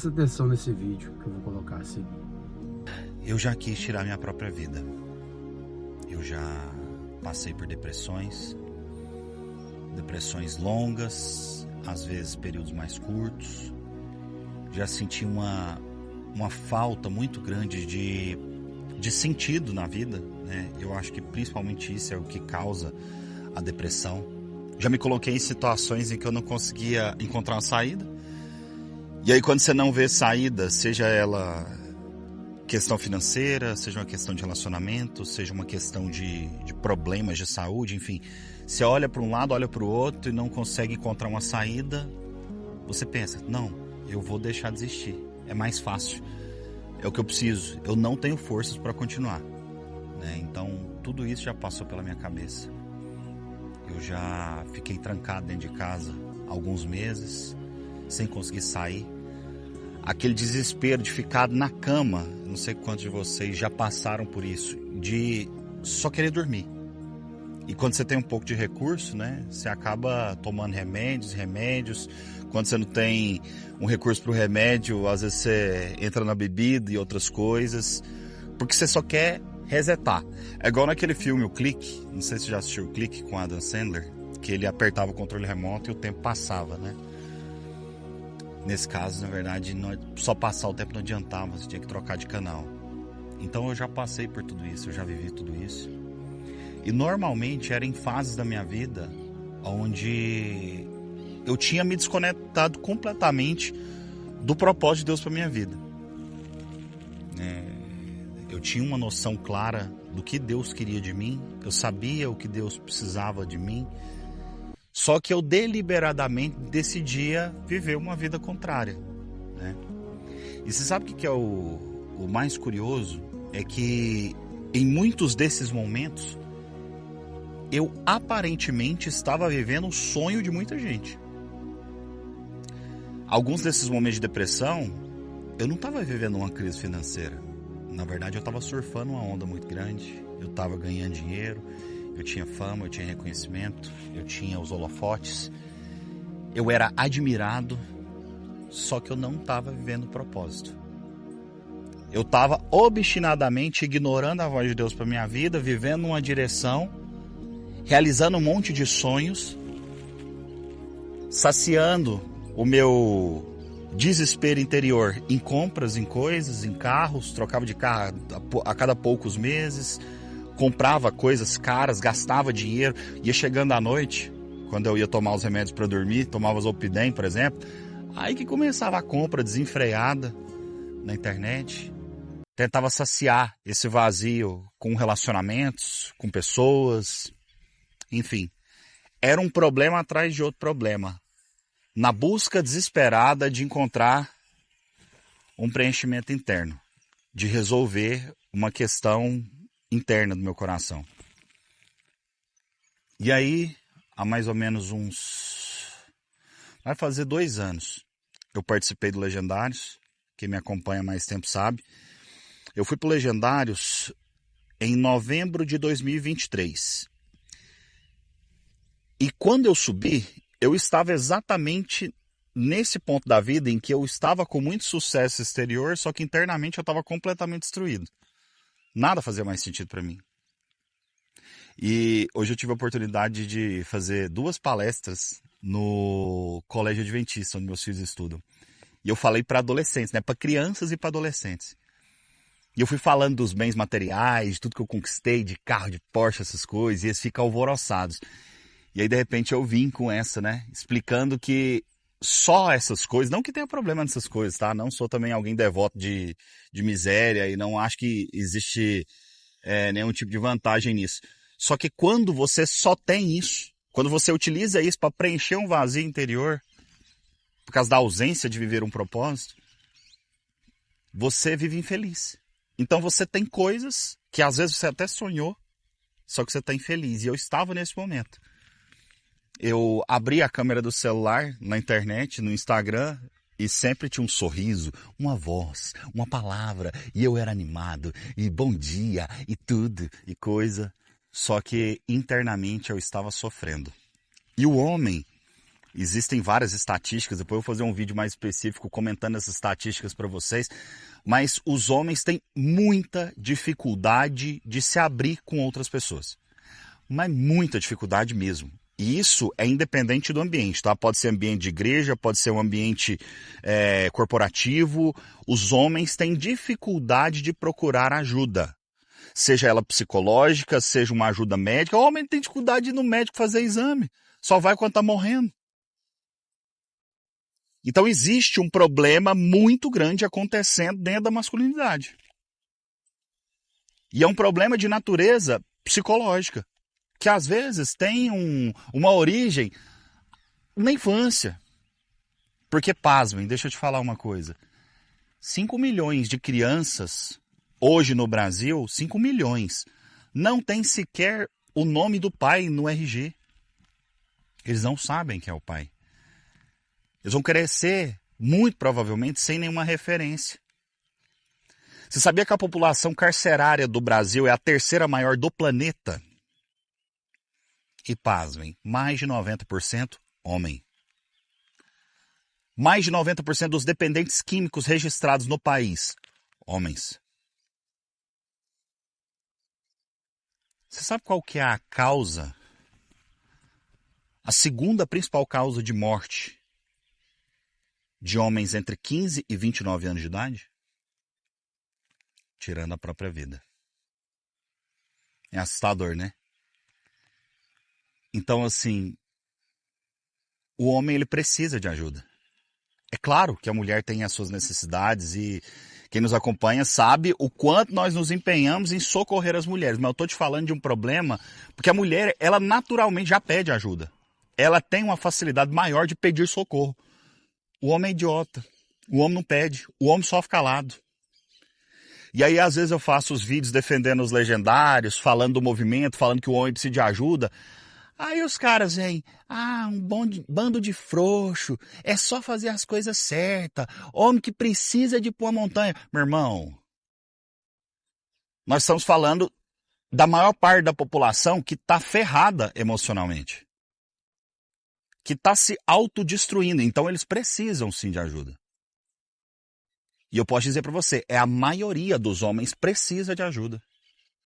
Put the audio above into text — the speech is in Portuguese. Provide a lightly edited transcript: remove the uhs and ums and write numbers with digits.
Presta atenção nesse vídeo que eu vou colocar a seguir. Eu já quis tirar minha própria vida. Eu já passei por depressões longas, às vezes períodos mais curtos. Já senti uma falta muito grande de sentido na vida, né? Eu acho que principalmente isso é o que causa a depressão. Já me coloquei em situações em que eu não conseguia encontrar uma saída. E aí quando você não vê saída, seja ela questão financeira, seja uma questão de relacionamento, seja uma questão de problemas de saúde, enfim. Você olha para um lado, olha para o outro e não consegue encontrar uma saída, você pensa, não, eu vou deixar de existir, é mais fácil, é o que eu preciso, eu não tenho forças para continuar, né? Então tudo isso já passou pela minha cabeça. Eu já fiquei trancado dentro de casa alguns meses, sem conseguir sair. Aquele desespero de ficar na cama, não sei quantos de vocês já passaram por isso, de só querer dormir. E quando você tem um pouco de recurso, né, você acaba tomando remédios. Quando você não tem um recurso para o remédio, às vezes você entra na bebida e outras coisas, porque você só quer resetar. É igual naquele filme, O Clique, não sei se você já assistiu O Clique com Adam Sandler, que ele apertava o controle remoto e o tempo passava, né? Nesse caso, na verdade, só passar o tempo não adiantava, você tinha que trocar de canal. Então eu já passei por tudo isso, eu já vivi tudo isso. E normalmente era em fases da minha vida onde eu tinha me desconectado completamente do propósito de Deus para minha vida. Eu tinha uma noção clara do que Deus queria de mim, eu sabia o que Deus precisava de mim, só que eu deliberadamente decidia viver uma vida contrária, né? E você sabe o que é o mais curioso? É que em muitos desses momentos eu aparentemente estava vivendo um sonho de muita gente. Alguns desses momentos de depressão, eu não estava vivendo uma crise financeira. Na verdade, eu estava surfando uma onda muito grande, eu estava ganhando dinheiro, eu tinha fama, eu tinha reconhecimento, eu tinha os holofotes, eu era admirado, só que eu não estava vivendo o propósito. Eu estava obstinadamente ignorando a voz de Deus para minha vida, vivendo uma direção, realizando um monte de sonhos, saciando o meu desespero interior em compras, em coisas, em carros, trocava de carro a cada poucos meses, comprava coisas caras, gastava dinheiro, ia chegando à noite, quando eu ia tomar os remédios para dormir, tomava Zolpidem, por exemplo, aí que começava a compra desenfreada na internet. Tentava saciar esse vazio com relacionamentos, com pessoas, enfim. Era um problema atrás de outro problema, na busca desesperada de encontrar um preenchimento interno, de resolver uma questão interna do meu coração. E aí, há mais ou menos vai fazer 2 anos, eu participei do Legendários. Quem me acompanha há mais tempo sabe. Eu fui para o Legendários em novembro de 2023. E quando eu subi, eu estava exatamente nesse ponto da vida em que eu estava com muito sucesso exterior, só que internamente eu estava completamente destruído. Nada fazia mais sentido para mim. E hoje eu tive a oportunidade de fazer 2 palestras no Colégio Adventista, onde meus filhos estudam. E eu falei para adolescentes, né, para crianças e para adolescentes. E eu fui falando dos bens materiais, de tudo que eu conquistei, de carro, de Porsche, essas coisas, e eles ficam alvoroçados. E aí, de repente, eu vim com essa, né, explicando que só essas coisas, não que tenha problema nessas coisas, tá? Não sou também alguém devoto de miséria e não acho que existe nenhum tipo de vantagem nisso. Só que quando você só tem isso, quando você utiliza isso para preencher um vazio interior, por causa da ausência de viver um propósito, você vive infeliz. Então você tem coisas que às vezes você até sonhou, só que você está infeliz. E eu estava nesse momento. Eu abri a câmera do celular na internet, no Instagram, e sempre tinha um sorriso, uma voz, uma palavra, e eu era animado, e bom dia, e tudo, e coisa. Só que internamente eu estava sofrendo. E o homem, Existem várias estatísticas, depois eu vou fazer um vídeo mais específico comentando essas estatísticas para vocês, mas os homens têm muita dificuldade de se abrir com outras pessoas. Mas muita dificuldade mesmo. E isso é independente do ambiente, tá? Pode ser ambiente de igreja, pode ser um ambiente corporativo. Os homens têm dificuldade de procurar ajuda. Seja ela psicológica, seja uma ajuda médica. O homem tem dificuldade de ir no médico fazer exame. Só vai quando tá morrendo. Então existe um problema muito grande acontecendo dentro da masculinidade. E é um problema de natureza psicológica, que às vezes tem uma origem na infância. Porque, pasmem, deixa eu te falar uma coisa. 5 milhões de crianças, hoje no Brasil, 5 milhões, não tem sequer o nome do pai no RG. Eles não sabem quem é o pai. Eles vão crescer, muito provavelmente, sem nenhuma referência. Você sabia que a população carcerária do Brasil é a terceira maior do planeta? E pasmem, mais de 90% homem. Mais de 90% dos dependentes químicos registrados no país, homens. Você sabe qual que é a causa? A segunda principal causa de morte de homens entre 15 e 29 anos de idade? Tirando a própria vida. É assustador, né? Então, assim, o homem ele precisa de ajuda. É claro que a mulher tem as suas necessidades e quem nos acompanha sabe o quanto nós nos empenhamos em socorrer as mulheres. Mas eu estou te falando de um problema porque a mulher, ela naturalmente já pede ajuda. Ela tem uma facilidade maior de pedir socorro. O homem é idiota. O homem não pede. O homem só fica calado. E aí, às vezes, eu faço os vídeos defendendo os legendários, falando do movimento, falando que o homem precisa de ajuda. Aí os caras vêm, bando de frouxo, é só fazer as coisas certas, homem que precisa de pôr a montanha. Meu irmão, nós estamos falando da maior parte da população que está ferrada emocionalmente, que está se autodestruindo, então eles precisam sim de ajuda. E eu posso dizer para você, a maioria dos homens precisa de ajuda.